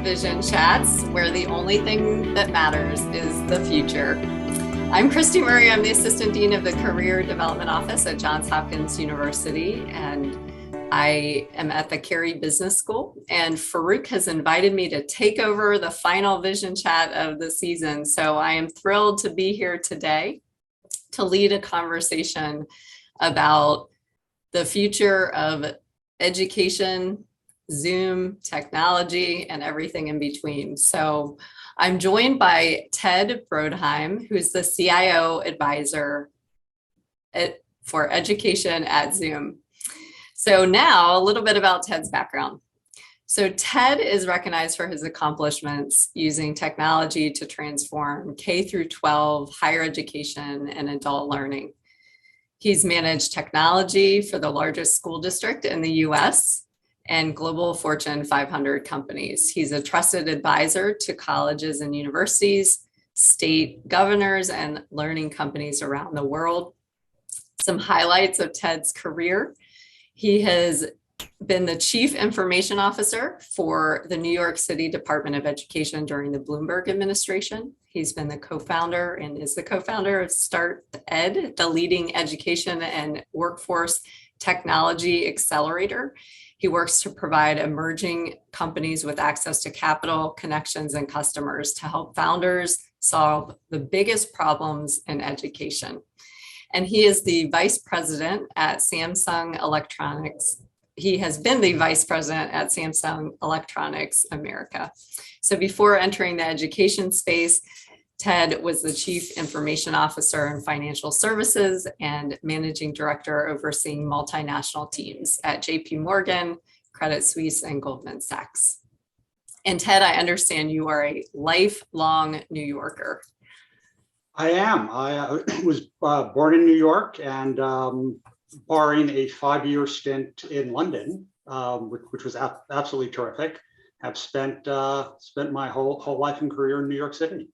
Vision Chats, where the only thing that matters is the future. I'm Christy Murray. I'm the Assistant Dean of the Career Development Office at Johns Hopkins University, and I am at the Carey Business School. And Farouk has invited me to take over the final Vision Chat of the season. So I am thrilled to be here today to lead a conversation about the future of education, Zoom, technology, and everything in between. So I'm joined by Ted Brodheim, who's the CIO Advisor for education at Zoom. So now a little bit about Ted's background. So Ted is recognized for his accomplishments using technology to transform K through 12 higher education and adult learning. He's managed technology for the largest school district in the US and global Fortune 500 companies. He's a trusted advisor to colleges and universities, state governors, and learning companies around the world. Some highlights of Ted's career. He has been the Chief Information Officer for the New York City Department of Education during the Bloomberg administration. He's been the co-founder and is the co-founder of Start Ed, the leading education and workforce technology accelerator. He works to provide emerging companies with access to capital, connections, and customers to help founders solve the biggest problems in education. And he is the vice president at Samsung Electronics. He has been the vice president at Samsung Electronics America. So before entering the education space, Ted was the Chief Information Officer in Financial Services and Managing Director overseeing multinational teams at JP Morgan, Credit Suisse, and Goldman Sachs. And Ted, I understand you are a lifelong New Yorker. I am. I was born in New York and barring a 5-year stint in London, which was absolutely terrific, have spent my whole life and career in New York City.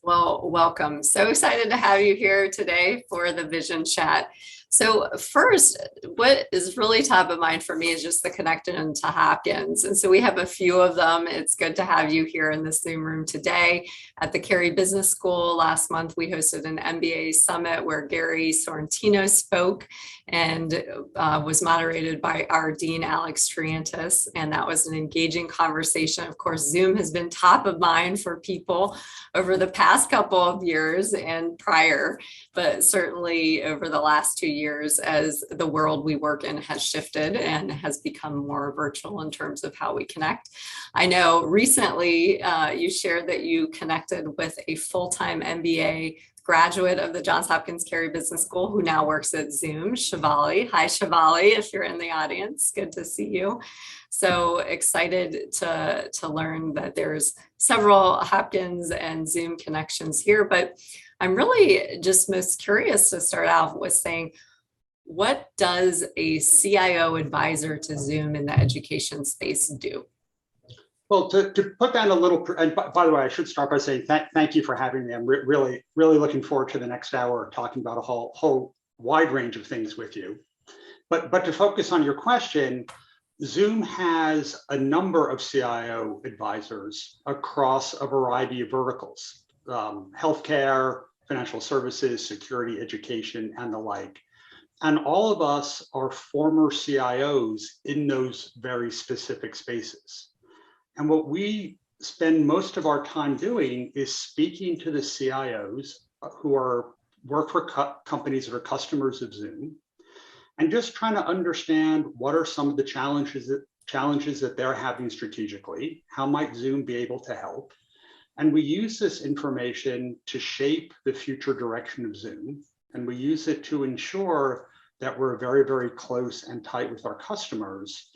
Well, welcome. So excited to have you here today for the Vision Chat. So first, what is really top of mind for me is just the connection to Hopkins. And so we have a few of them. It's good to have you here in the Zoom room today. At the Carey Business School last month, we hosted an MBA summit where Gary Sorrentino spoke and was moderated by our Dean, Alex Triantis. And that was an engaging conversation. Of course, Zoom has been top of mind for people over the past couple of years and prior, but certainly over the last 2 years as the world we work in has shifted and has become more virtual in terms of how we connect. I know recently you shared that you connected with a full-time MBA graduate of the Johns Hopkins Carey Business School who now works at Zoom, Shivali. Hi, Shivali, if you're in the audience. Good to see you. So excited to learn that there's several Hopkins and Zoom connections here, but I'm really just most curious to start out with saying, what does a CIO advisor to Zoom in the education space do? Well, to put that a little, and by the way, I should start by saying thank you for having me. I'm really looking forward to the next hour talking about a whole wide range of things with you. But to focus on your question, Zoom has a number of CIO advisors across a variety of verticals, healthcare, financial services, security, education, and the like. And all of us are former CIOs in those very specific spaces. And what we spend most of our time doing is speaking to the CIOs who work for companies that are customers of Zoom, and just trying to understand what are some of the challenges that they're having strategically, how might Zoom be able to help. And we use this information to shape the future direction of Zoom. And we use it to ensure that we're very, very close and tight with our customers.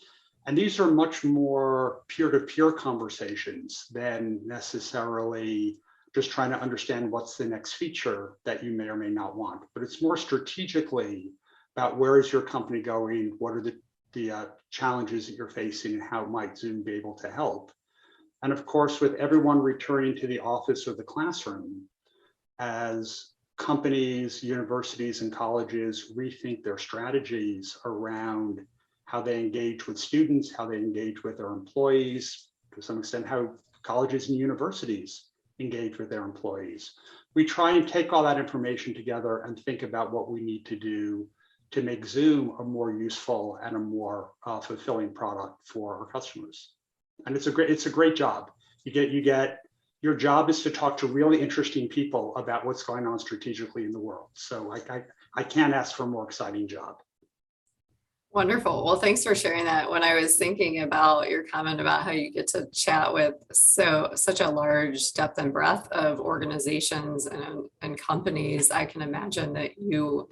And these are much more peer-to-peer conversations than necessarily just trying to understand what's the next feature that you may or may not want. But it's more strategically about where is your company going, what are the challenges that you're facing, and how might Zoom be able to help. And of course, with everyone returning to the office or the classroom, as companies, universities, and colleges rethink their strategies around how they engage with students, how they engage with their employees, to some extent how colleges and universities engage with their employees. We try and take all that information together and think about what we need to do to make Zoom a more useful and a more fulfilling product for our customers. And it's a great job. Your job is to talk to really interesting people about what's going on strategically in the world. So I can't ask for a more exciting job. Wonderful. Well, thanks for sharing that. When I was thinking about your comment about how you get to chat with such a large depth and breadth of organizations and companies, I can imagine that you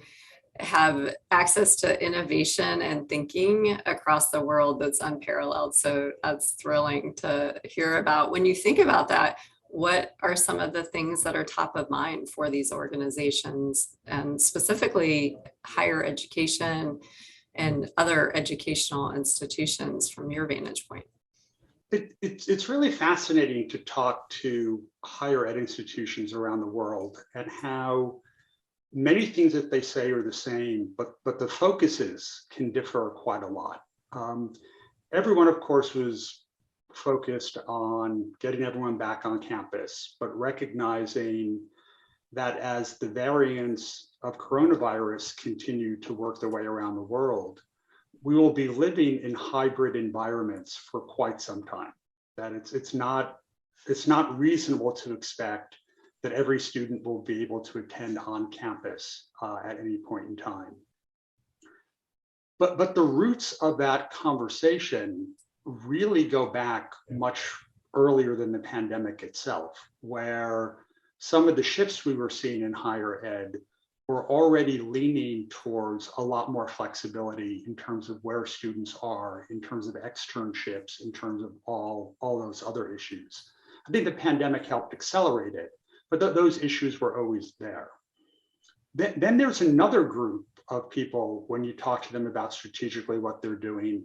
have access to innovation and thinking across the world that's unparalleled. So that's thrilling to hear about. When you think about that, what are some of the things that are top of mind for these organizations, and specifically higher education and other educational institutions from your vantage point? It's really fascinating to talk to higher ed institutions around the world and how many things that they say are the same, but the focuses can differ quite a lot. Everyone, of course, was focused on getting everyone back on campus, but recognizing that as the variants of coronavirus continue to work their way around the world, we will be living in hybrid environments for quite some time. That it's not reasonable to expect that every student will be able to attend on campus at any point in time. But the roots of that conversation really go back much earlier than the pandemic itself, where some of the shifts we were seeing in higher ed were already leaning towards a lot more flexibility in terms of where students are, in terms of externships, in terms of all those other issues. I think the pandemic helped accelerate it, but those issues were always there. Then there's another group of people, when you talk to them about strategically what they're doing,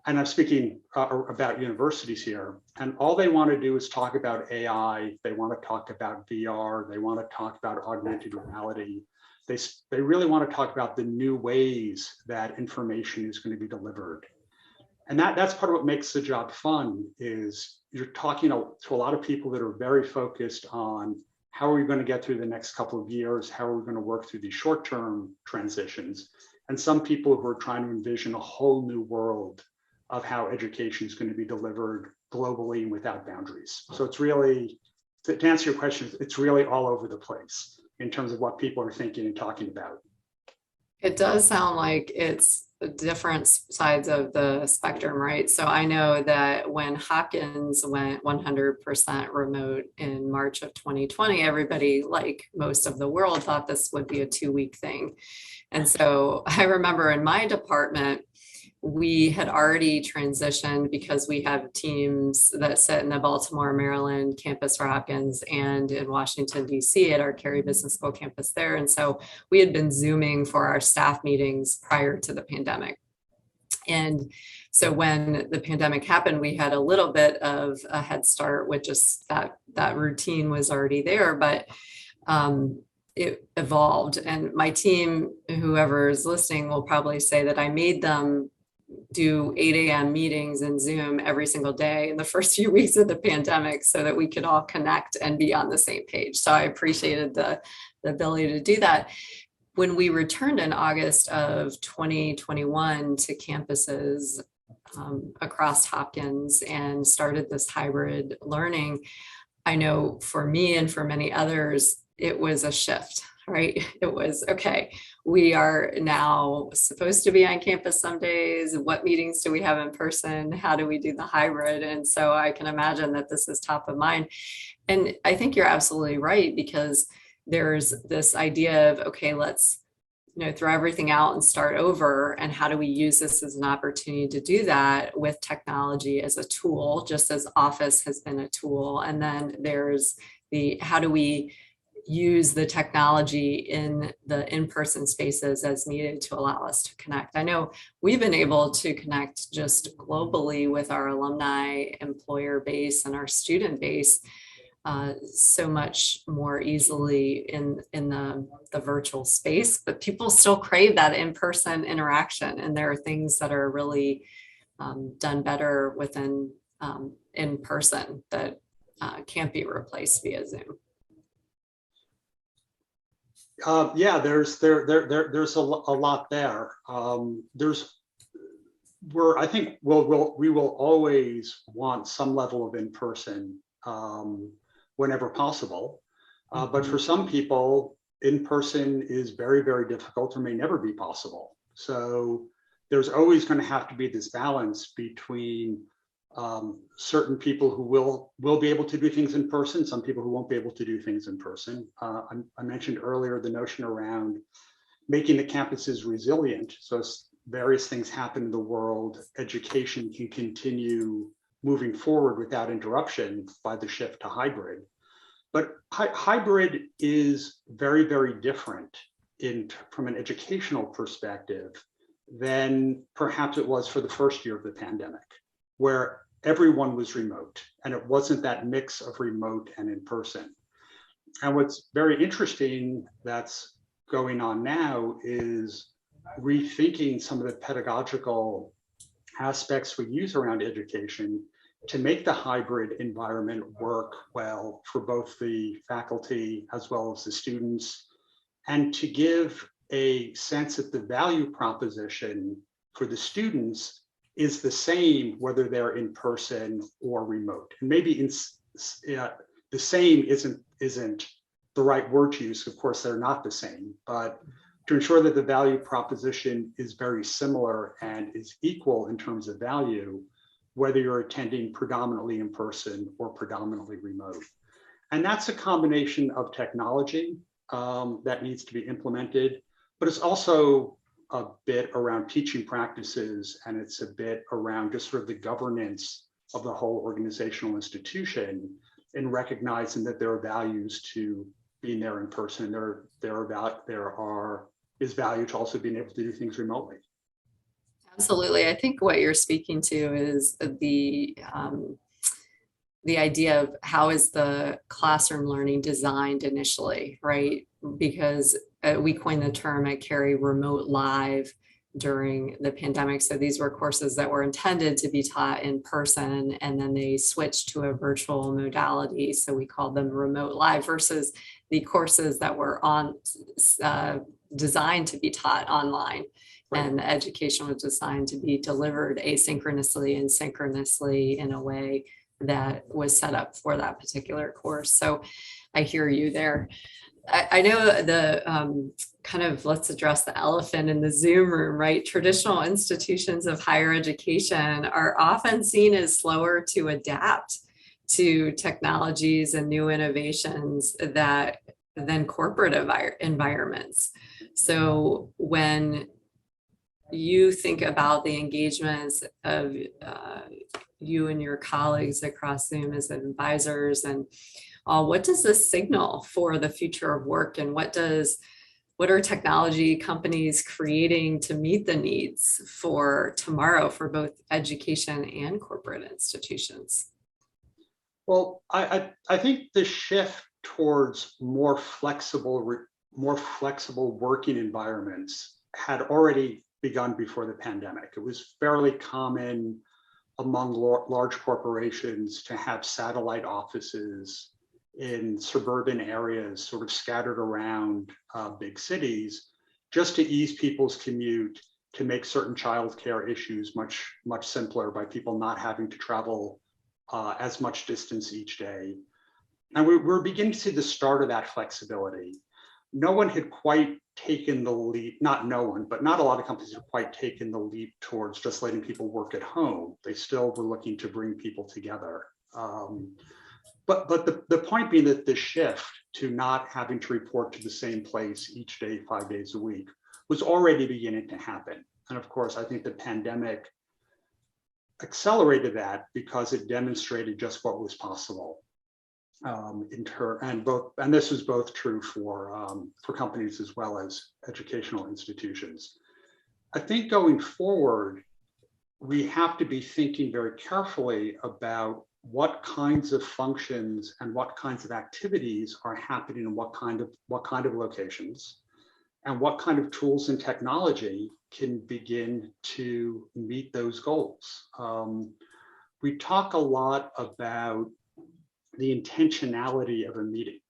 and I'm speaking about universities here, and all they want to do is talk about AI, they want to talk about VR, they want to talk about augmented reality. They really want to talk about the new ways that information is going to be delivered. And that's part of what makes the job fun, is you're talking to a lot of people that are very focused on how are we going to get through the next couple of years, how are we going to work through these short-term transitions, and some people who are trying to envision a whole new world of how education is going to be delivered globally and without boundaries. So it's really, to answer your question, it's really all over the place in terms of what people are thinking and talking about. It does sound like it's different sides of the spectrum, right? So I know that when Hopkins went 100% remote in March of 2020, everybody, like most of the world, thought this would be a 2-week thing. And so I remember in my department, we had already transitioned because we have teams that sit in the Baltimore, Maryland campus for Hopkins and in Washington, D.C. at our Carey Business School campus there. And so we had been Zooming for our staff meetings prior to the pandemic. And so when the pandemic happened, we had a little bit of a head start with just that routine was already there, but it evolved. And my team, whoever is listening, will probably say that I made them do 8 a.m. meetings in Zoom every single day in the first few weeks of the pandemic so that we could all connect and be on the same page. So I appreciated the ability to do that. When we returned in August of 2021 to campuses across Hopkins and started this hybrid learning, I know for me and for many others, it was a shift. Right? It was, okay, we are now supposed to be on campus some days. What meetings do we have in person? How do we do the hybrid? And so I can imagine that this is top of mind. And I think you're absolutely right, because there's this idea of, okay, let's throw everything out and start over. And how do we use this as an opportunity to do that with technology as a tool, just as Office has been a tool? And then there's how do we use the technology in the in-person spaces as needed to allow us to connect. I know we've been able to connect just globally with our alumni employer base and our student base so much more easily in the virtual space, but people still crave that in-person interaction. And there are things that are really done better within in person that can't be replaced via Zoom? Yeah, there's a lot there. I think we will always want some level of in-person whenever possible. But for some people, in-person is very, very difficult or may never be possible. So there's always going to have to be this balance between certain people who will be able to do things in person, some people who won't be able to do things in person. I mentioned earlier the notion around making the campuses resilient. So as various things happen in the world, education can continue moving forward without interruption by the shift to hybrid. But hybrid is very, very different from an educational perspective than perhaps it was for the first year of the pandemic, where everyone was remote and it wasn't that mix of remote and in person. And what's very interesting that's going on now is rethinking some of the pedagogical aspects we use around education to make the hybrid environment work well for both the faculty as well as the students, and to give a sense that the value proposition for the students is the same whether they're in person or remote. And maybe the same isn't the right word to use. Of course, they're not the same, but to ensure that the value proposition is very similar and is equal in terms of value, whether you're attending predominantly in person or predominantly remote. And that's a combination of technology that needs to be implemented, but it's also a bit around teaching practices, and it's a bit around just sort of the governance of the whole organizational institution in recognizing that there are values to being there in person. There is value to also being able to do things remotely. Absolutely. I think what you're speaking to is the idea of how is the classroom learning designed initially, right? Because we coined the term at Carey remote live during the pandemic. So these were courses that were intended to be taught in person, and then they switched to a virtual modality. So we called them remote live versus the courses that were designed to be taught online. Right. And the education was designed to be delivered asynchronously and synchronously in a way that was set up for that particular course. So I hear you there. I know the let's address the elephant in the Zoom room, right? Traditional institutions of higher education are often seen as slower to adapt to technologies and new innovations than corporate environments. So when you think about the engagements of you and your colleagues across Zoom as advisors, and what does this signal for the future of work, and what are technology companies creating to meet the needs for tomorrow for both education and corporate institutions? Well, I think the shift towards more flexible working environments had already begun before the pandemic. It was fairly common among large corporations to have satellite offices in suburban areas sort of scattered around big cities, just to ease people's commute, to make certain childcare issues much simpler by people not having to travel as much distance each day. And we're beginning to see the start of that flexibility. No one had quite taken the leap, not no one, but not a lot of companies have quite taken the leap towards just letting people work at home. They still were looking to bring people together. But the point being that the shift to not having to report to the same place each day, 5 days a week, was already beginning to happen. And of course, I think the pandemic accelerated that because it demonstrated just what was possible. And this is both true for companies as well as educational institutions. I think going forward, we have to be thinking very carefully about what kinds of functions and what kinds of activities are happening in what kind of locations, and what kind of tools and technology can begin to meet those goals. we talk a lot about the intentionality of a meeting,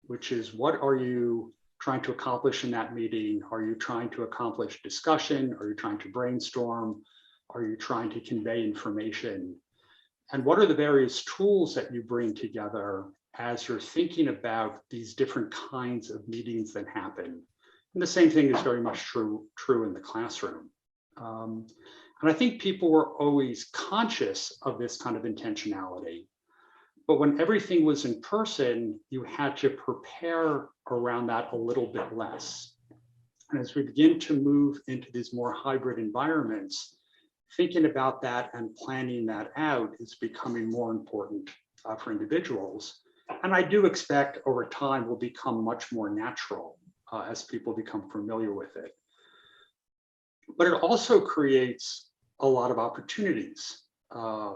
which is, what are you trying to accomplish in that meeting? Are you trying to accomplish discussion? Are you trying to brainstorm? Are you trying to convey information? And what are the various tools that you bring together as you're thinking about these different kinds of meetings that happen? And the same thing is very much true in the classroom. And I think people were always conscious of this kind of intentionality. But when everything was in person, you had to prepare around that a little bit less. And as we begin to move into these more hybrid environments, thinking about that and planning that out is becoming more important for individuals. And I do expect over time will become much more natural as people become familiar with it. But it also creates a lot of opportunities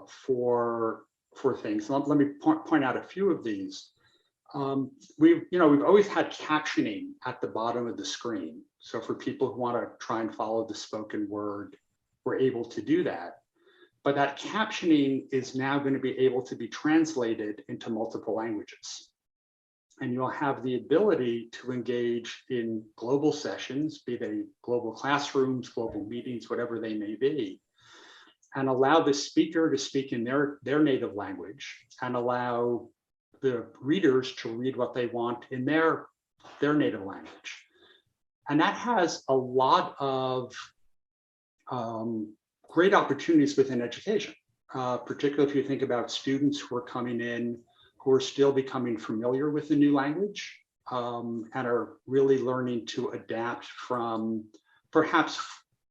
for things. Let me point out a few of these. We've always had captioning at the bottom of the screen. So for people who want to try and follow the spoken word, we're able to do that. But that captioning is now going to be able to be translated into multiple languages. And you'll have the ability to engage in global sessions, be they global classrooms, global meetings, whatever they may be, and allow the speaker to speak in their native language and allow the readers to read what they want in their native language. And that has a lot of great opportunities within education, particularly if you think about students who are coming in who are still becoming familiar with the new language and are really learning to adapt from perhaps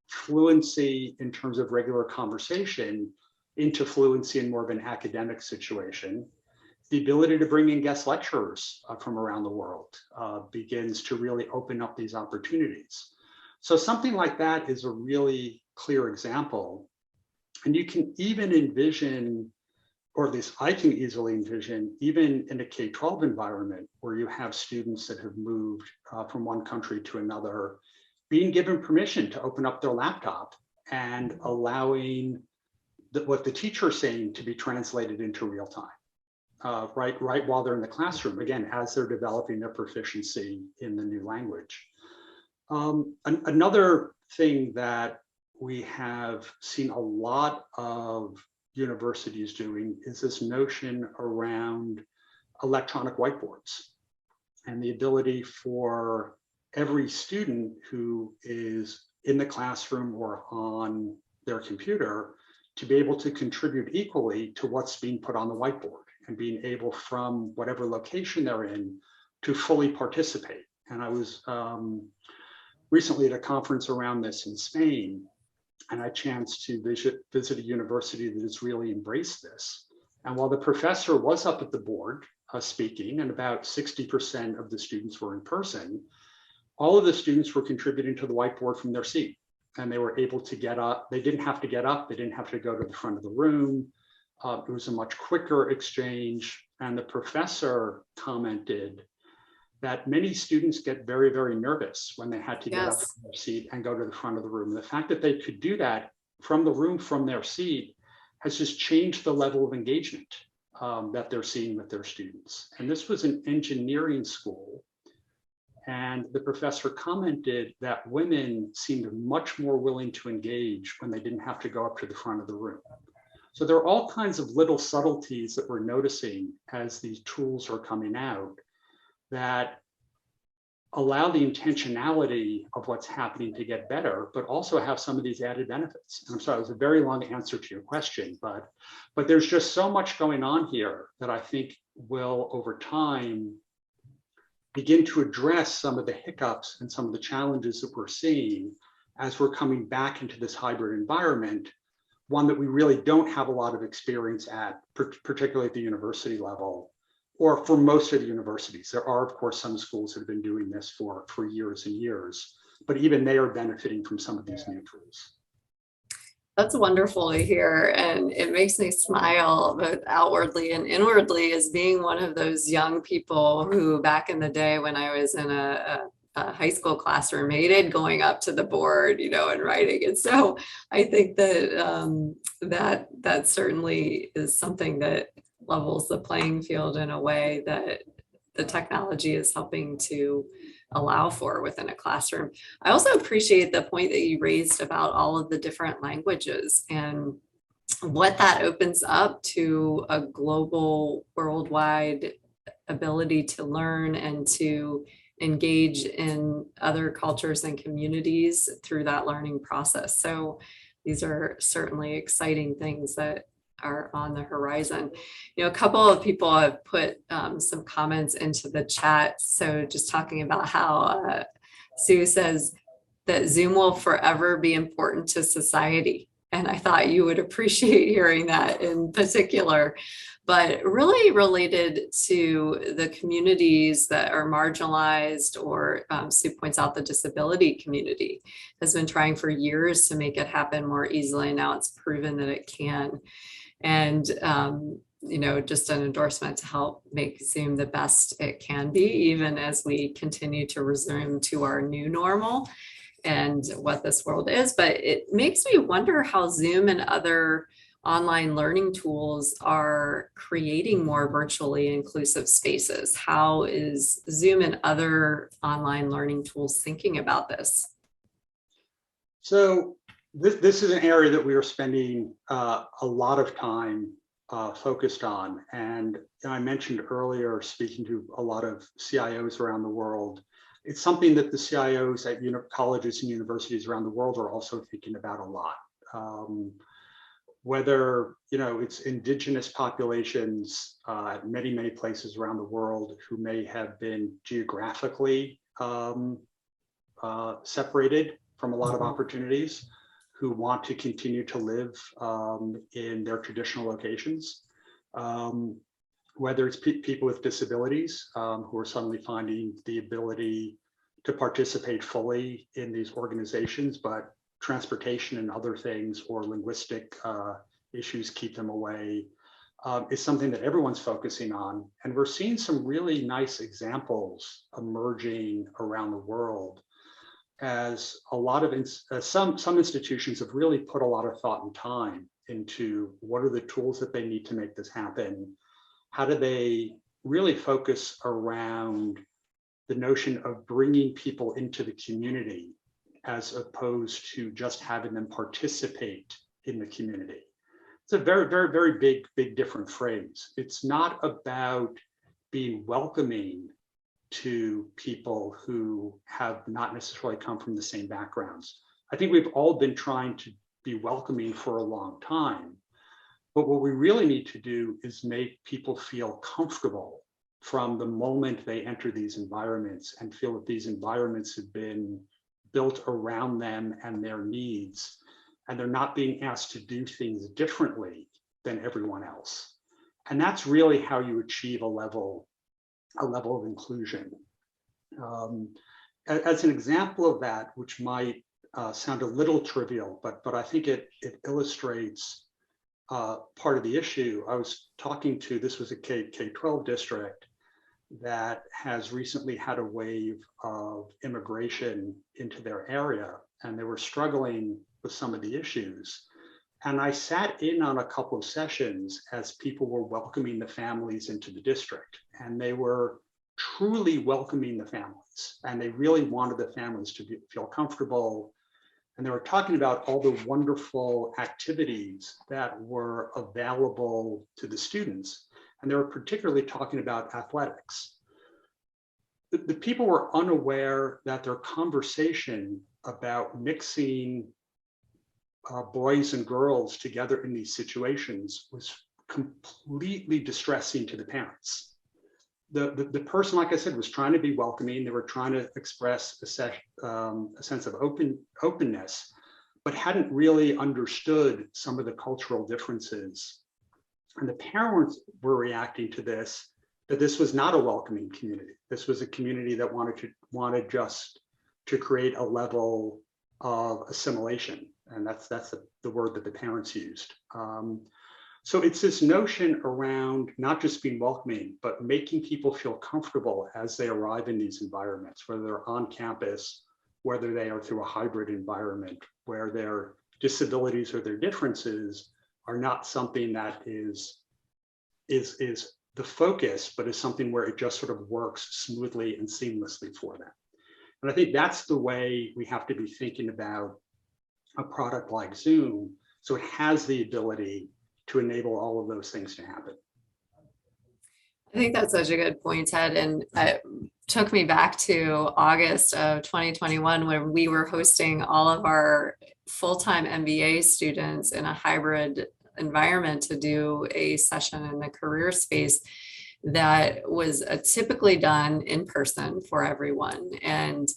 fluency in terms of regular conversation into fluency in more of an academic situation. The ability to bring in guest lecturers from around the world begins to really open up these opportunities. So something like that is a really clear example. And you can even envision, or at least I can easily envision, even in a K-12 environment where you have students that have moved from one country to another, being given permission to open up their laptop and allowing what the teacher is saying to be translated into real time, right while they're in the classroom, again, as they're developing their proficiency in the new language. Another thing that we have seen a lot of universities doing is this notion around electronic whiteboards and the ability for every student who is in the classroom or on their computer to be able to contribute equally to what's being put on the whiteboard and being able, from whatever location they're in, to fully participate. And I was recently at a conference around this in Spain, and I chanced to visit a university that has really embraced this. And while the professor was up at the board speaking, and about 60% of the students were in person, all of the students were contributing to the whiteboard from their seat. And they were able to get up. They didn't have to get up. They didn't have to go to the front of the room. It was a much quicker exchange. And the professor commented that many students get very, very nervous when they had to get up from their seat and go to the front of the room. The fact that they could do that from the room, from their seat, has just changed the level of engagement that they're seeing with their students. And this was an engineering school. And the professor commented that women seemed much more willing to engage when they didn't have to go up to the front of the room. So there are all kinds of little subtleties that we're noticing as these tools are coming out that allow the intentionality of what's happening to get better, but also have some of these added benefits. And I'm sorry, it was a very long answer to your question, but there's just so much going on here that I think will, over time, begin to address some of the hiccups and some of the challenges that we're seeing as we're coming back into this hybrid environment, one that we really don't have a lot of experience at, particularly at the university level, or for most of the universities. There are, of course, some schools that have been doing this for years and years, but even they are benefiting from some of these new tools. That's wonderful to hear. And it makes me smile both outwardly and inwardly as being one of those young people who, back in the day when I was in a high school classroom hated going up to the board, and writing. And so I think that that certainly is something that levels the playing field in a way that the technology is helping to allow for within a classroom. I also appreciate the point that you raised about all of the different languages and what that opens up to a global, worldwide ability to learn and to engage in other cultures and communities through that learning process. So these are certainly exciting things that are on the horizon. A couple of people have put some comments into the chat. So just talking about how Sue says that Zoom will forever be important to society. And I thought you would appreciate hearing that in particular, but really related to the communities that are marginalized, or Sue points out the disability community has been trying for years to make it happen more easily. And now it's proven that it can. And, just an endorsement to help make Zoom the best it can be, even as we continue to resume to our new normal and what this world is. But it makes me wonder how Zoom and other online learning tools are creating more virtually inclusive spaces. How is Zoom and other online learning tools thinking about this? So this is an area that we are spending a lot of time focused on. And I mentioned earlier, speaking to a lot of CIOs around the world, it's something that the CIOs at colleges and universities around the world are also thinking about a lot. Whether it's indigenous populations at many places around the world who may have been geographically separated from a lot of opportunities, who want to continue to live in their traditional locations, whether it's people with disabilities who are suddenly finding the ability to participate fully in these organizations, but transportation and other things or linguistic issues keep them away, is something that everyone's focusing on. And we're seeing some really nice examples emerging around the world, as a lot of some institutions have really put a lot of thought and time into what are the tools that they need to make this happen. How do they really focus around the notion of bringing people into the community as opposed to just having them participate in the community? It's a very big different phrase. It's not about being welcoming to people who have not necessarily come from the same backgrounds. I think we've all been trying to be welcoming for a long time, but what we really need to do is make people feel comfortable from the moment they enter these environments and feel that these environments have been built around them and their needs, and they're not being asked to do things differently than everyone else. And that's really how you achieve a level of inclusion. As an example of that, which might sound a little trivial, but I think it illustrates part of the issue. I was talking to, this was a K-12 district that has recently had a wave of immigration into their area, and they were struggling with some of the issues. And I sat in on a couple of sessions as people were welcoming the families into the district, and they were truly welcoming the families, and they really wanted the families to feel comfortable. And they were talking about all the wonderful activities that were available to the students. And they were particularly talking about athletics. The people were unaware that their conversation about mixing boys and girls together in these situations was completely distressing to the parents. The person, like I said, was trying to be welcoming. They were trying to express a sense of openness, but hadn't really understood some of the cultural differences. And the parents were reacting to this, that this was not a welcoming community. This was a community that wanted just to create a level of assimilation. And that's the word that the parents used. So it's this notion around not just being welcoming, but making people feel comfortable as they arrive in these environments, whether they're on campus, whether they are through a hybrid environment, where their disabilities or their differences are not something that is the focus, but is something where it just sort of works smoothly and seamlessly for them. And I think that's the way we have to be thinking about a product like Zoom, so it has the ability to enable all of those things to happen. I think that's such a good point, Ted. And it took me back to August of 2021 when we were hosting all of our full-time MBA students in a hybrid environment to do a session in the career space that was typically done in person for everyone. And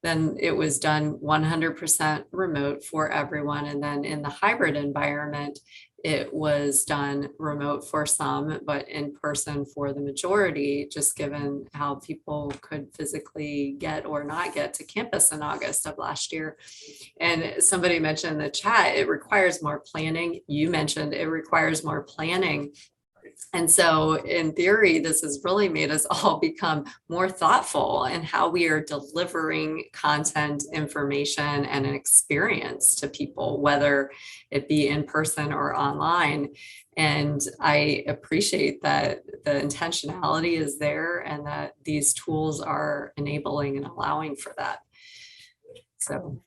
then it was done 100% remote for everyone. And then in the hybrid environment, it was done remote for some, but in person for the majority, just given how people could physically get or not get to campus in August of last year. And somebody mentioned in the chat, it requires more planning. You mentioned it requires more planning. And so in theory, this has really made us all become more thoughtful in how we are delivering content, information, and an experience to people, whether it be in person or online. And I appreciate that the intentionality is there and that these tools are enabling and allowing for that. So,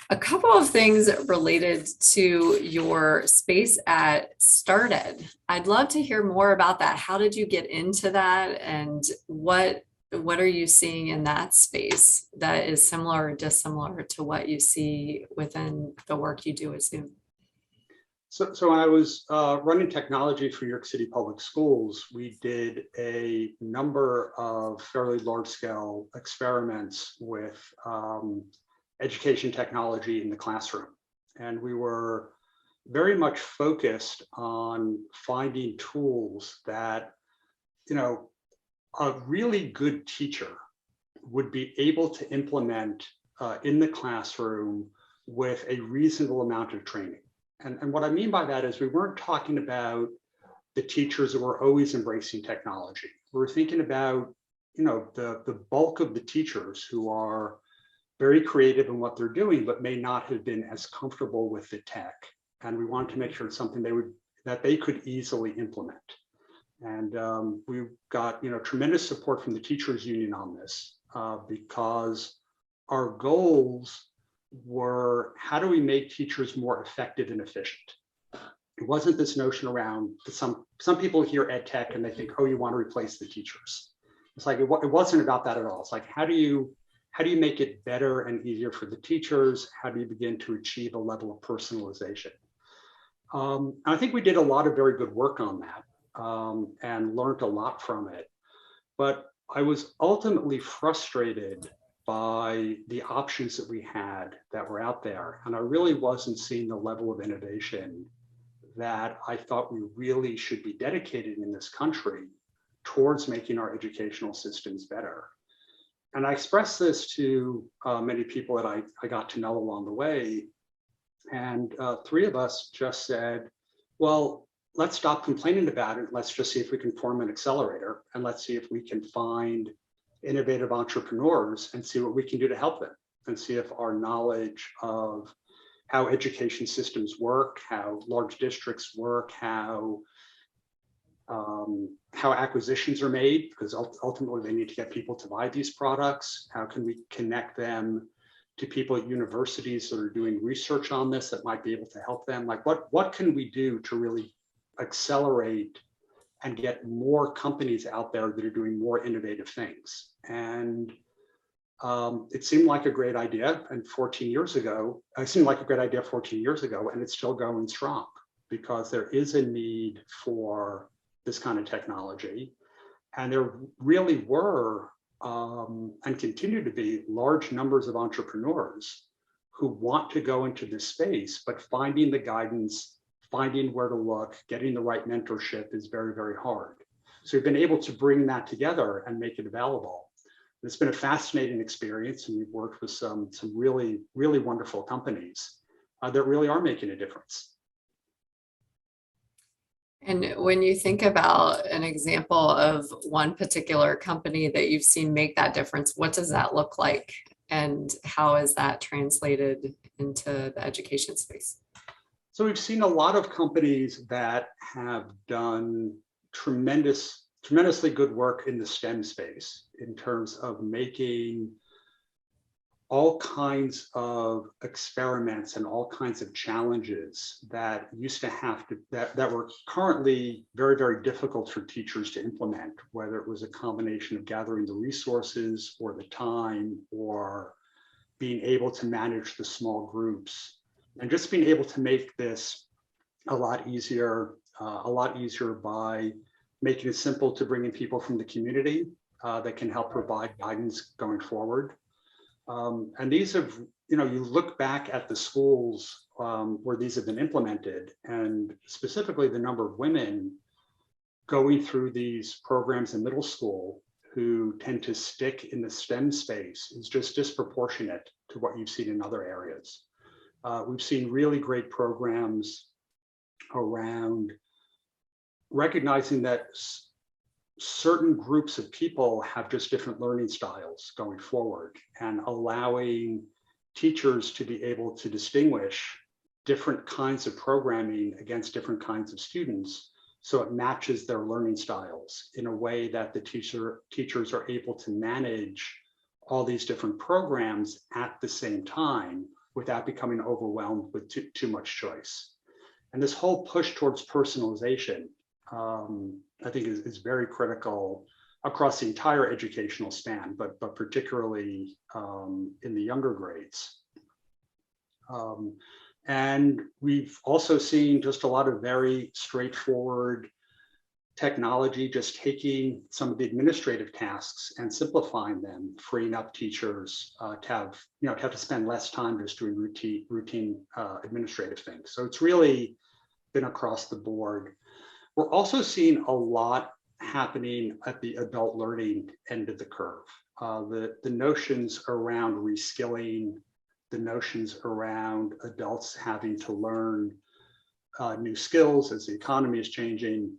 a couple of things related to your space at Started. I'd love to hear more about that. How did you get into that, and what are you seeing in that space that is similar or dissimilar to what you see within the work you do at Zoom? So when I was running technology for New York City Public Schools, we did a number of fairly large-scale experiments with education technology in the classroom. And we were very much focused on finding tools that, a really good teacher would be able to implement in the classroom with a reasonable amount of training. And what I mean by that is we weren't talking about the teachers that were always embracing technology. We were thinking about, the bulk of the teachers who are very creative in what they're doing, but may not have been as comfortable with the tech. And we wanted to make sure it's something that they could easily implement. And we got tremendous support from the teachers union on this because our goals were, how do we make teachers more effective and efficient? It wasn't this notion around some people hear ed tech and they think, oh, you want to replace the teachers. It's like, it wasn't about that at all. It's like, how do you make it better and easier for the teachers? How do you begin to achieve a level of personalization? I think we did a lot of very good work on that and learned a lot from it. But I was ultimately frustrated by the options that we had that were out there. And I really wasn't seeing the level of innovation that I thought we really should be dedicated in this country towards making our educational systems better. And I expressed this to many people that I got to know along the way. And three of us just said, well, let's stop complaining about it. Let's just see if we can form an accelerator, and let's see if we can find innovative entrepreneurs and see what we can do to help them, and see if our knowledge of how education systems work, how large districts work, how acquisitions are made, because ultimately they need to get people to buy these products. How can we connect them to people at universities that are doing research on this that might be able to help them? Like, what can we do to really accelerate and get more companies out there that are doing more innovative things? And it seemed like a great idea. And 14 years ago, it seemed like a great idea 14 years ago, and it's still going strong because there is a need for this kind of technology. And there really were and continue to be large numbers of entrepreneurs who want to go into this space, but finding the guidance, finding where to look, getting the right mentorship is very, very hard. So we've been able to bring that together and make it available. It's been a fascinating experience, and we've worked with some really, really wonderful companies that really are making a difference. And when you think about an example of one particular company that you've seen make that difference, what does that look like? And how is that translated into the education space? So we've seen a lot of companies that have done tremendously good work in the STEM space in terms of making all kinds of experiments and all kinds of challenges that used to that were currently very, very difficult for teachers to implement, whether it was a combination of gathering the resources or the time or being able to manage the small groups, and just being able to make this a lot easier by making it simple to bring in people from the community that can help provide guidance going forward. And these have, you look back at the schools where these have been implemented, and specifically the number of women going through these programs in middle school who tend to stick in the STEM space is just disproportionate to what you've seen in other areas. We've seen really great programs around recognizing that certain groups of people have just different learning styles going forward, and allowing teachers to be able to distinguish different kinds of programming against different kinds of students, so it matches their learning styles in a way that the teachers are able to manage all these different programs at the same time without becoming overwhelmed with too much choice. And this whole push towards personalization, I think is very critical across the entire educational span, but particularly in the younger grades. And we've also seen just a lot of very straightforward technology, just taking some of the administrative tasks and simplifying them, freeing up teachers to have to spend less time just doing routine administrative things. So it's really been across the board. We're also seeing a lot happening at the adult learning end of the curve. The notions around reskilling, the notions around adults having to learn new skills as the economy is changing,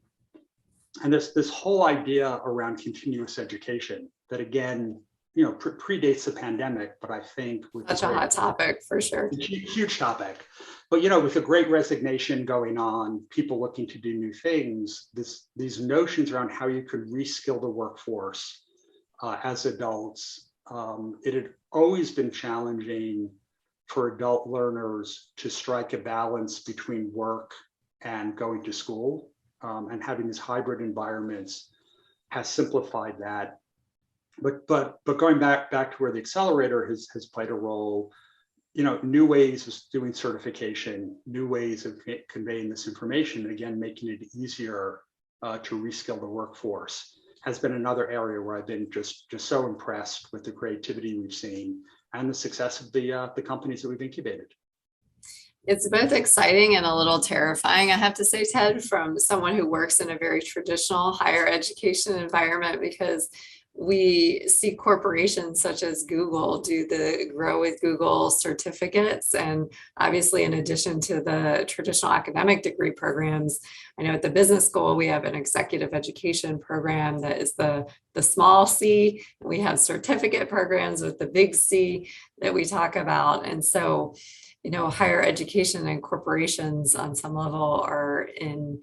and this whole idea around continuous education that, again, predates the pandemic, but I think with such a hot topic for sure. Huge topic. But with the great resignation going on, people looking to do new things, these notions around how you could reskill the workforce as adults, it had always been challenging for adult learners to strike a balance between work and going to school, and having these hybrid environments has simplified that. But going back to where the accelerator has played a role, new ways of doing certification, new ways of conveying this information, again, making it easier to reskill the workforce has been another area where I've been just so impressed with the creativity we've seen and the success of the companies that we've incubated. It's both exciting and a little terrifying, I have to say, Ted, from someone who works in a very traditional higher education environment, because we see corporations such as Google do the Grow with Google certificates. And obviously, in addition to the traditional academic degree programs, I know at the business school, we have an executive education program that is the small C. We have certificate programs with the big C that we talk about. And so, higher education and corporations on some level are in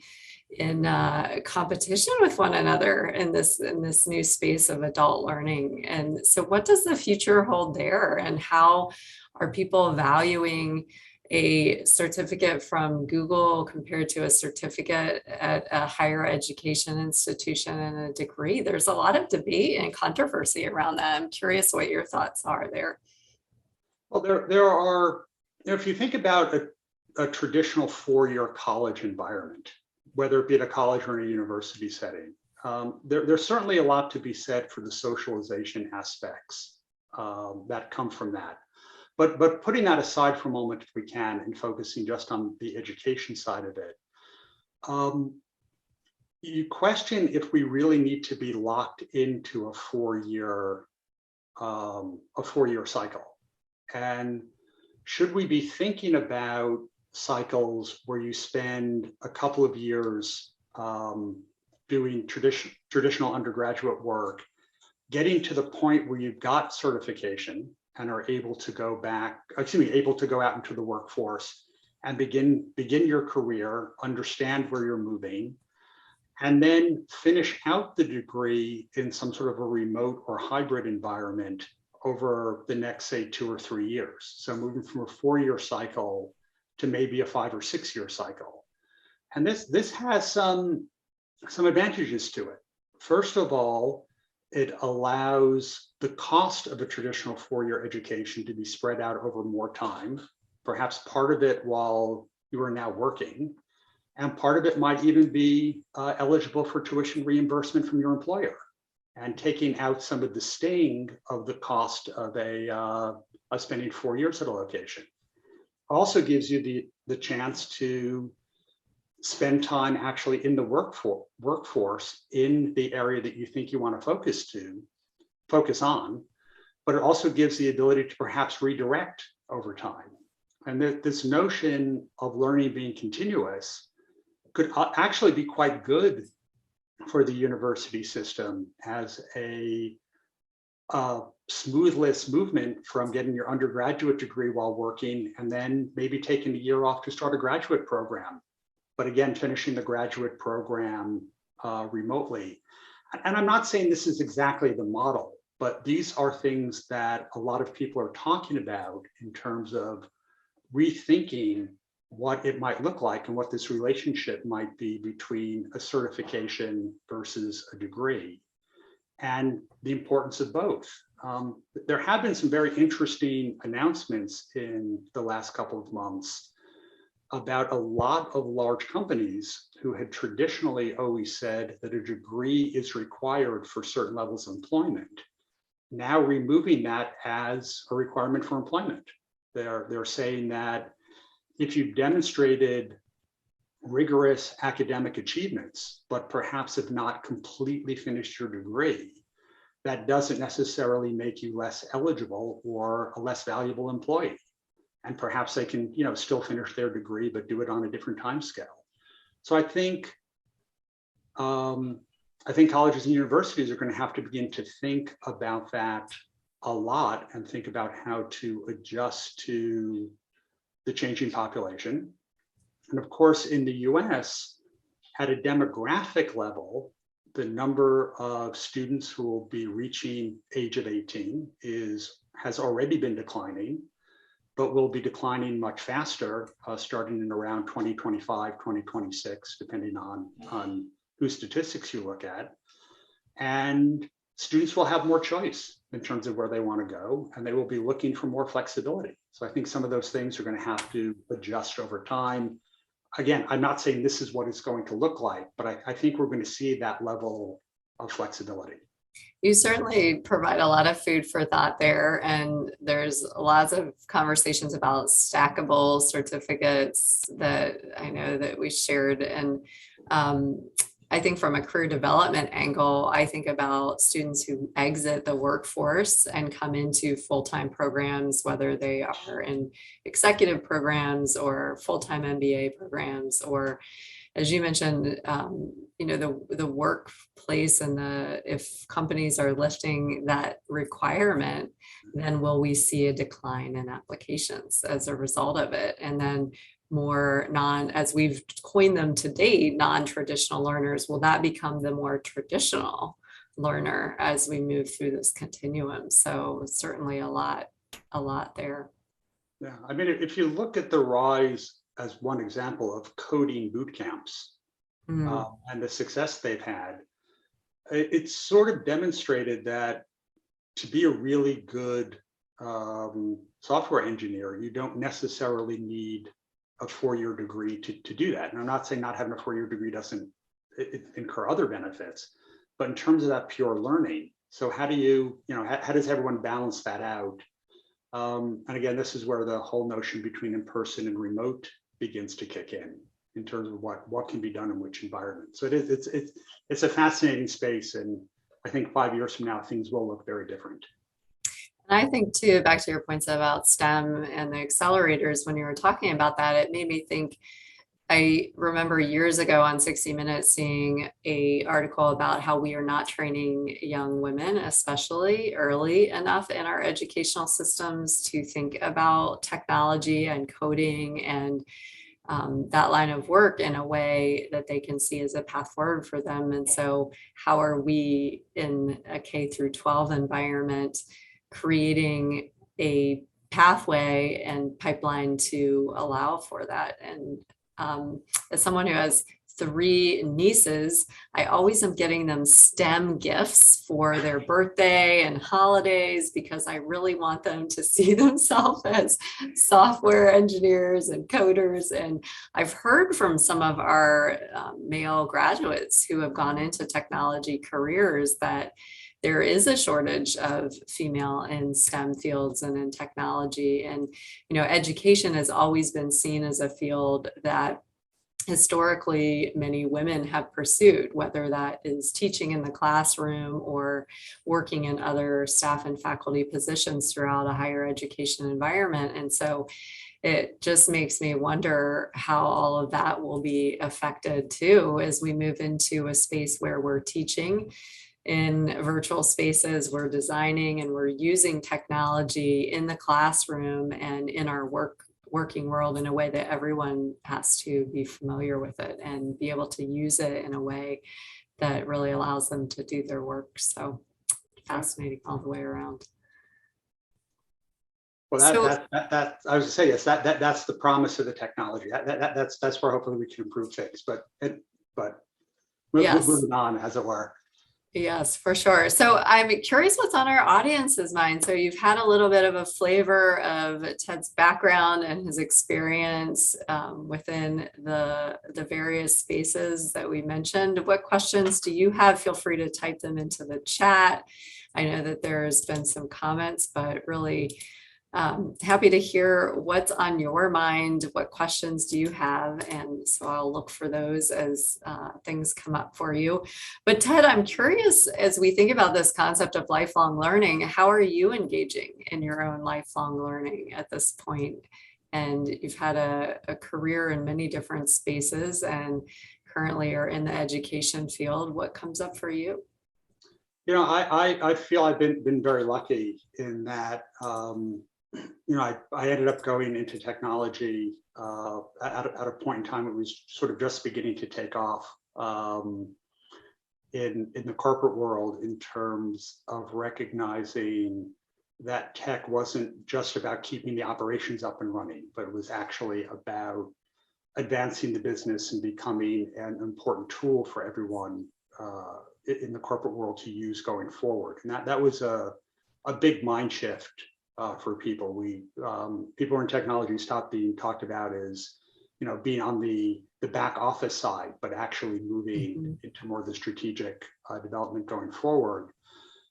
competition with one another in this new space of adult learning. And so what does the future hold there, and how are people valuing a certificate from Google compared to a certificate at a higher education institution and a degree? There's a lot of debate and controversy around that. I'm curious what your thoughts are there. Well, there are, if you think about a traditional four-year college environment, whether it be at a college or in a university setting, there's certainly a lot to be said for the socialization aspects that come from that. But putting that aside for a moment, if we can, and focusing just on the education side of it, you question if we really need to be locked into a four-year cycle, and should we be thinking about cycles where you spend a couple of years doing traditional undergraduate work, getting to the point where you've got certification and are able to go out into the workforce and begin your career, understand where you're moving, and then finish out the degree in some sort of a remote or hybrid environment over the next, say, 2 or 3 years. So moving from a 4-year cycle to maybe a 5 or 6 year cycle. And this has some advantages to it. First of all, it allows the cost of a traditional 4-year education to be spread out over more time, perhaps part of it while you are now working, and part of it might even be eligible for tuition reimbursement from your employer, and taking out some of the sting of the cost of spending 4 years at a location. Also gives you the chance to spend time actually in the workforce in the area that you think you want to focus on, but it also gives the ability to perhaps redirect over time. And this notion of learning being continuous could actually be quite good for the university system as a smoothless movement from getting your undergraduate degree while working and then maybe taking a year off to start a graduate program, but again, finishing the graduate program remotely. And I'm not saying this is exactly the model, but these are things that a lot of people are talking about in terms of rethinking what it might look like and what this relationship might be between a certification versus a degree, and the importance of both. There have been some very interesting announcements in the last couple of months about a lot of large companies who had traditionally always said that a degree is required for certain levels of employment, now removing that as a requirement for employment. They're saying that if you've demonstrated rigorous academic achievements, but perhaps have not completely finished your degree, that doesn't necessarily make you less eligible or a less valuable employee. And perhaps they can, still finish their degree, but do it on a different time scale. So I think colleges and universities are going to have to begin to think about that a lot and think about how to adjust to the changing population. And of course, in the US, at a demographic level, the number of students who will be reaching age of 18 has already been declining, but will be declining much faster starting in around 2025, 2026, depending on whose statistics you look at. And students will have more choice in terms of where they want to go, and they will be looking for more flexibility. So I think some of those things are going to have to adjust over time. Again, I'm not saying this is what it's going to look like, but I think we're going to see that level of flexibility. You certainly provide a lot of food for thought there, and there's lots of conversations about stackable certificates that I know that we shared. And I think from a career development angle, I think about students who exit the workforce and come into full-time programs, whether they are in executive programs or full-time MBA programs, or as you mentioned, the workplace and if companies are lifting that requirement, then will we see a decline in applications as a result of it? And then more as we've coined them to date, non-traditional learners, will that become the more traditional learner as we move through this continuum? So certainly a lot there. Yeah, I mean, if you look at the rise as one example of coding boot camps and the success they've had, it's sort of demonstrated that to be a really good software engineer, you don't necessarily need a 4-year degree to do that. And I'm not saying not having a 4-year degree doesn't incur other benefits, but in terms of that pure learning, so how does everyone balance that out? And again, this is where the whole notion between in-person and remote begins to kick in terms of what can be done in which environment. So it's a fascinating space, and I think 5 years from now things will look very different. And I think too, back to your points about STEM and the accelerators, when you were talking about that, it made me think I remember years ago on 60 Minutes seeing a article about how we are not training young women, especially early enough in our educational systems, to think about technology and coding and that line of work in a way that they can see as a path forward for them. And so how are we in a K through 12 environment creating a pathway and pipeline to allow for that? And as someone who has 3 nieces, I always am getting them STEM gifts for their birthday and holidays because I really want them to see themselves as software engineers and coders. And I've heard from some of our male graduates who have gone into technology careers that there is a shortage of female in STEM fields and in technology. And, education has always been seen as a field that historically many women have pursued, whether that is teaching in the classroom or working in other staff and faculty positions throughout a higher education environment. And so it just makes me wonder how all of that will be affected too as we move into a space where we're teaching in virtual spaces, we're designing and we're using technology in the classroom and in our working world in a way that everyone has to be familiar with it and be able to use it in a way that really allows them to do their work. So fascinating all the way around. Well, that I was gonna say, yes, that's the promise of the technology. That's where hopefully we can improve things. But yes. moving on, as it were. Yes, for sure. So I'm curious what's on our audience's mind. So you've had a little bit of a flavor of Ted's background and his experience within the various spaces that we mentioned. What questions do you have? Feel free to type them into the chat. I know that there's been some comments, but really happy to hear what's on your mind. What questions do you have? And so I'll look for those as things come up for you. But Ted, I'm curious, as we think about this concept of lifelong learning, how are you engaging in your own lifelong learning at this point? And you've had a career in many different spaces and currently are in the education field. What comes up for you? I feel I've been very lucky in that I ended up going into technology at a point in time it was sort of just beginning to take off in the corporate world, in terms of recognizing that tech wasn't just about keeping the operations up and running, but it was actually about advancing the business and becoming an important tool for everyone in the corporate world to use going forward. And that was a big mind shift for people. People in technology stopped being talked about as, being on the back office side, but actually moving into more of the strategic development going forward.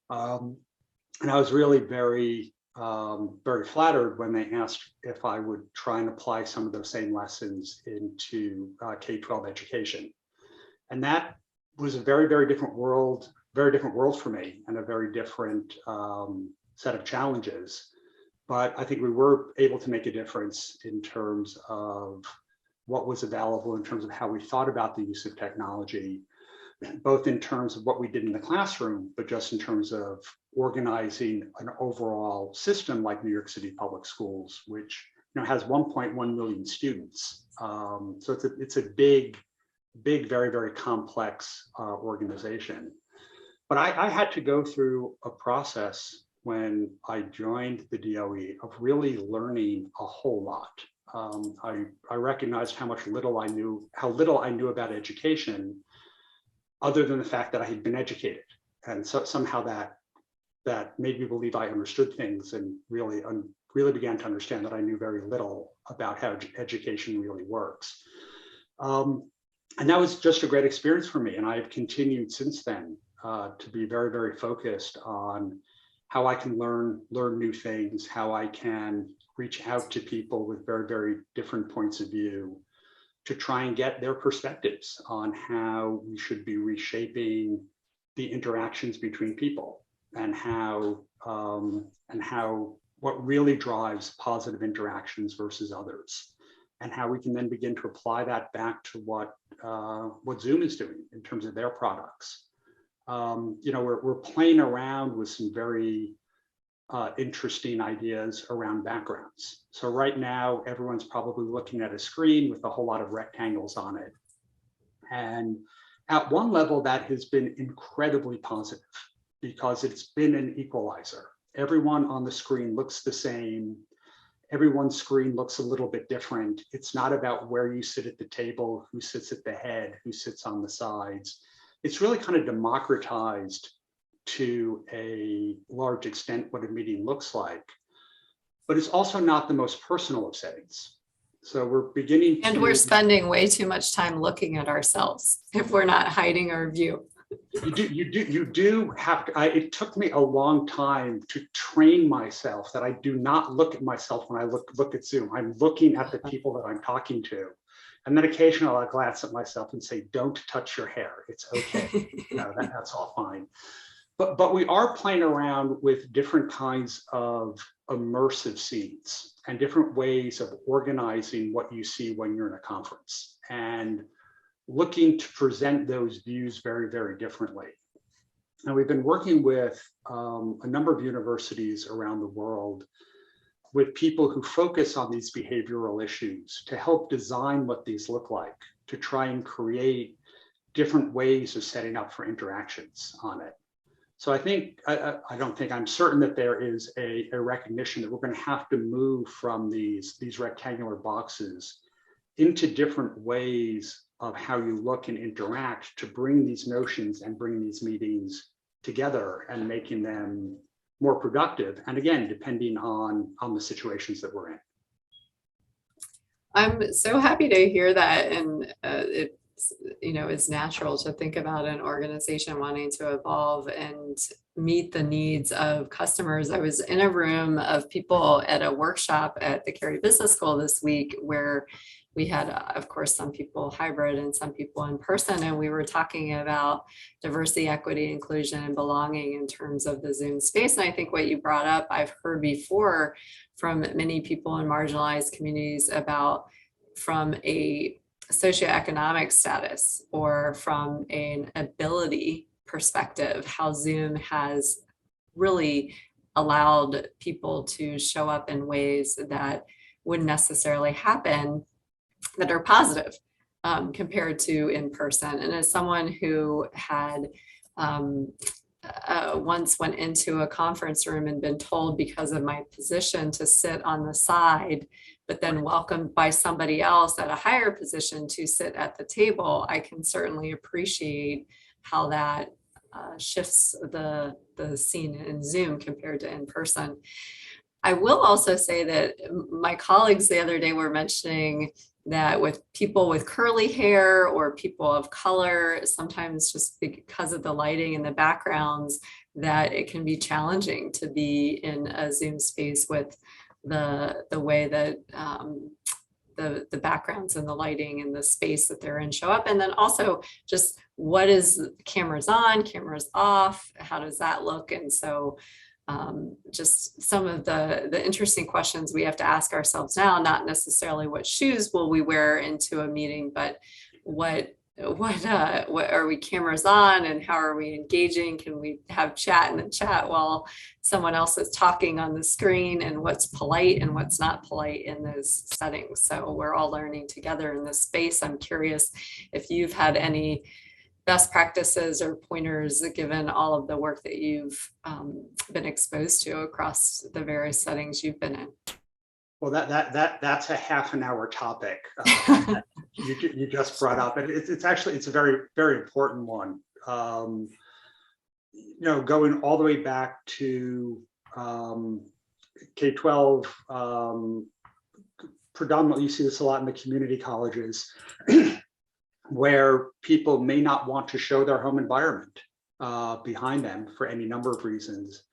And I was really very, very flattered when they asked if I would try and apply some of those same lessons into K-12 education. And that was a very, very different world for me, and a very different set of challenges. But I think we were able to make a difference in terms of what was available, in terms of how we thought about the use of technology, both in terms of what we did in the classroom, but just in terms of organizing an overall system like New York City Public Schools, which has 1.1 million students. So it's a big, very, very complex organization. But I had to go through a process when I joined the DOE of really learning a whole lot. I recognized how little I knew about education, other than the fact that I had been educated. And so somehow that made me believe I understood things, and really began to understand that I knew very little about how education really works. And that was just a great experience for me. And I have continued since then to be very, very focused on how I can learn new things, how I can reach out to people with very, very different points of view to try and get their perspectives on how we should be reshaping the interactions between people, and what really drives positive interactions versus others. and how we can then begin to apply that back to what Zoom is doing in terms of their products. We're playing around with some very interesting ideas around backgrounds. So right now, everyone's probably looking at a screen with a whole lot of rectangles on it. And at one level, that has been incredibly positive because it's been an equalizer. Everyone on the screen looks the same. Everyone's screen looks a little bit different. It's not about where you sit at the table, who sits at the head, who sits on the sides. It's really kind of democratized to a large extent what a meeting looks like, but it's also not the most personal of settings. So we're beginning to— And we're spending way too much time looking at ourselves if we're not hiding our view. You do have to. It took me a long time to train myself that I do not look at myself when I look at Zoom. I'm looking at the people that I'm talking to. And then occasionally I'll glance at myself and say, don't touch your hair. It's okay. That's all fine. But we are playing around with different kinds of immersive scenes and different ways of organizing what you see when you're in a conference and looking to present those views very, very differently. And we've been working with a number of universities around the world with people who focus on these behavioral issues to help design what these look like, to try and create different ways of setting up for interactions on it. So I think, I'm certain that there is a recognition that we're going to have to move from these rectangular boxes into different ways of how you look and interact to bring these notions and bring these meetings together and making them more productive. And again, depending on the situations that we're in. I'm so happy to hear that. And it's natural to think about an organization wanting to evolve and meet the needs of customers. I was in a room of people at a workshop at the Carey Business School this week where we had, of course, some people hybrid and some people in person, and we were talking about diversity, equity, inclusion, and belonging in terms of the Zoom space. And I think what you brought up, I've heard before from many people in marginalized communities about from a socioeconomic status or from an ability perspective, how Zoom has really allowed people to show up in ways that wouldn't necessarily happen that are positive compared to in person. And as someone who had once went into a conference room and been told because of my position to sit on the side, but then welcomed by somebody else at a higher position to sit at the table, I can certainly appreciate how that shifts the scene in Zoom compared to in person. I will also say that my colleagues the other day were mentioning that with people with curly hair or people of color, sometimes just because of the lighting and the backgrounds, that it can be challenging to be in a Zoom space with the way that the backgrounds and the lighting and the space that they're in show up. And then also just what is cameras on, cameras off, how does that look? And so just some of the interesting questions we have to ask ourselves now, not necessarily what shoes will we wear into a meeting, but what are we cameras on and how are we engaging? Can we have chat in the chat while someone else is talking on the screen, and what's polite and what's not polite in those settings? So we're all learning together in this space. I'm curious if you've had any best practices or pointers given all of the work that you've been exposed to across the various settings you've been in. Well, that's a half an hour topic you just brought up, and it's a very, very important one. Going all the way back to K-12, predominantly you see this a lot in the community colleges, where people may not want to show their home environment behind them for any number of reasons,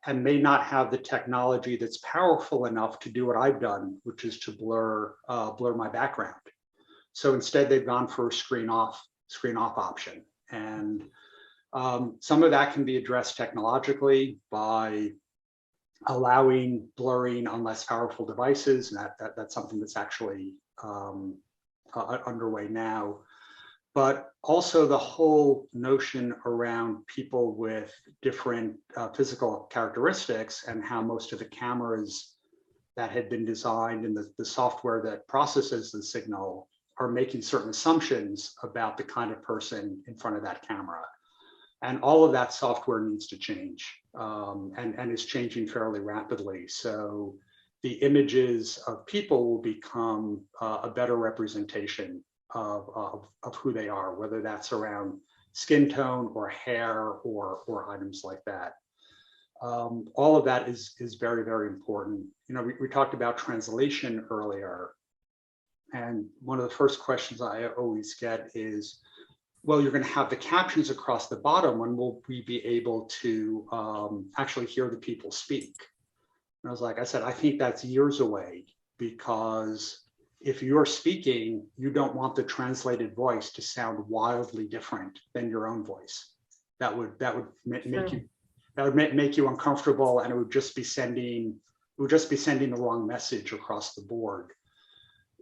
and may not have the technology that's powerful enough to do what I've done, which is to blur my background. So instead, they've gone for a screen off option. And some of that can be addressed technologically by allowing blurring on less powerful devices. And that's something that's actually underway now. But also the whole notion around people with different physical characteristics and how most of the cameras that had been designed and the software that processes the signal are making certain assumptions about the kind of person in front of that camera. And all of that software needs to change and is changing fairly rapidly. So the images of people will become a better representation of who they are, whether that's around skin tone or hair or items like that. All of that is very, very important. You know, we talked about translation earlier. And one of the first questions I always get is, well, you're going to have the captions across the bottom. When will we be able to actually hear the people speak? And I was like, I said, I think that's years away, because if you're speaking, you don't want the translated voice to sound wildly different than your own voice. That would make you uncomfortable, and it would just be sending the wrong message across the board.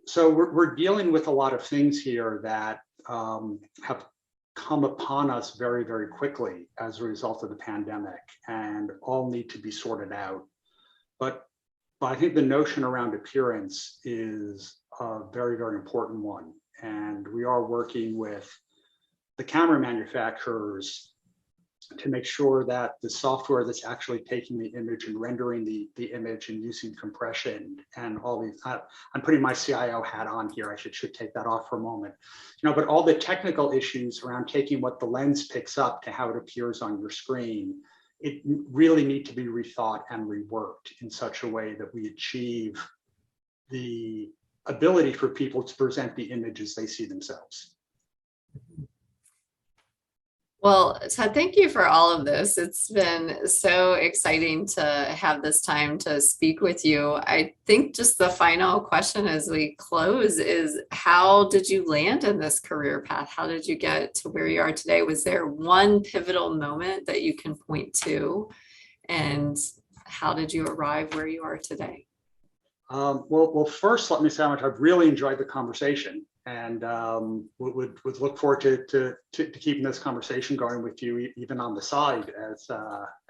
So we're dealing with a lot of things here that have come upon us very, very quickly as a result of the pandemic, and all need to be sorted out. But I think the notion around appearance is a very, very important one. And we are working with the camera manufacturers to make sure that the software that's actually taking the image and rendering the image and using compression and all these, I'm putting my CIO hat on here. I should take that off for a moment. You know, but all the technical issues around taking what the lens picks up to how it appears on your screen, it really need to be rethought and reworked in such a way that we achieve the ability for people to present the images they see themselves. Well, Ted, thank you for all of this. It's been so exciting to have this time to speak with you. I think just the final question as we close is, how did you land in this career path? How did you get to where you are today? Was there one pivotal moment that you can point to? And how did you arrive where you are today? Well, first, let me say how much I've really enjoyed the conversation, and would look forward to keeping this conversation going with you, even on the side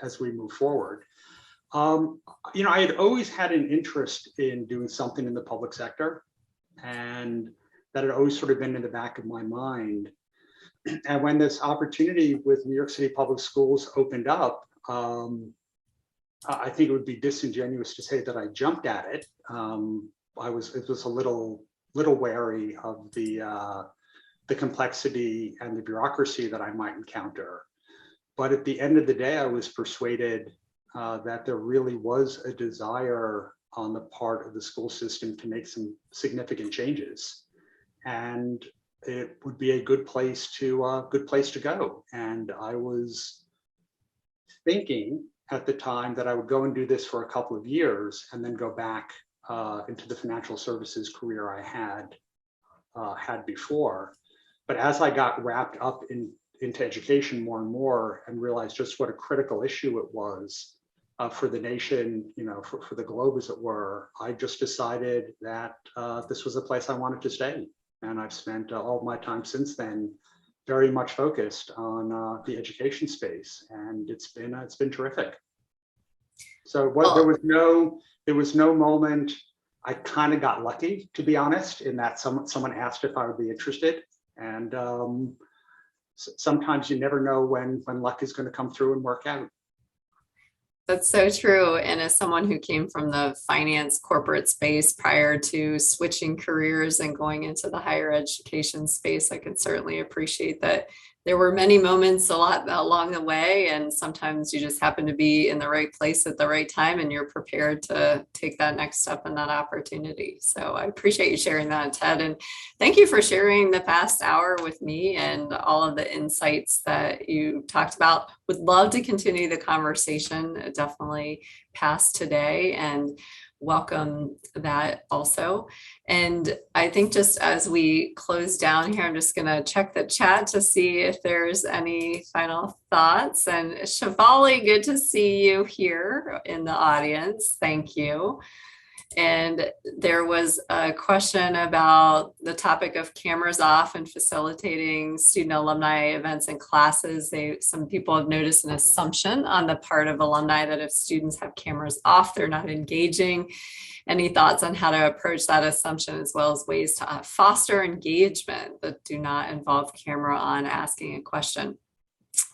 as we move forward. You know, I had always had an interest in doing something in the public sector, and that had always sort of been in the back of my mind. And when this opportunity with New York City Public Schools opened up, I think it would be disingenuous to say that I jumped at it. It was a little wary of the complexity and the bureaucracy that I might encounter. But at the end of the day, I was persuaded that there really was a desire on the part of the school system to make some significant changes, and it would be a good place to go. And I was thinking at the time that I would go and do this for a couple of years and then go back into the financial services career I had before. But as I got wrapped up into education more and more, and realized just what a critical issue it was for the nation, you know, for the globe as it were, I just decided that this was a place I wanted to stay. And I've spent all of my time since then very much focused on the education space, and it's been terrific. So there was no moment. I kind of got lucky, to be honest, in that someone asked if I would be interested, and sometimes you never know when luck is going to come through and work out. That's so true. And as someone who came from the finance corporate space prior to switching careers and going into the higher education space, I can certainly appreciate that there were many moments a lot along the way, and sometimes you just happen to be in the right place at the right time, and you're prepared to take that next step in that opportunity. So I appreciate you sharing that, Ted, and thank you for sharing the past hour with me and all of the insights that you talked about. Would love to continue the conversation, definitely past today, and welcome that also. And I think just as we close down here, I'm just going to check the chat to see if there's any final thoughts. And Shivali, good to see you here in the audience. Thank you. And there was a question about the topic of cameras off and facilitating student alumni events and classes. Some people have noticed an assumption on the part of alumni that if students have cameras off, they're not engaging. Any thoughts on how to approach that assumption, as well as ways to foster engagement that do not involve camera on asking a question?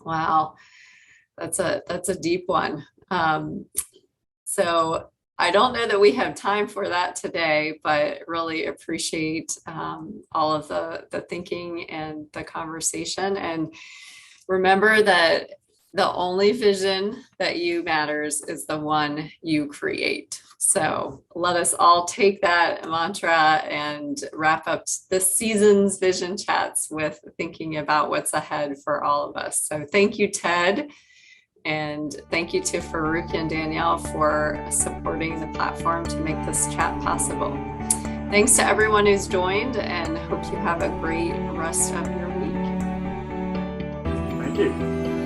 Wow, that's a deep one. So I don't know that we have time for that today, but really appreciate all of the thinking and the conversation. And remember that the only vision that you matters is the one you create. So let us all take that mantra and wrap up this season's Vision Chats with thinking about what's ahead for all of us. So thank you, Ted. And thank you to Farouk and Danielle for supporting the platform to make this chat possible. Thanks to everyone who's joined, and hope you have a great rest of your week. Thank you.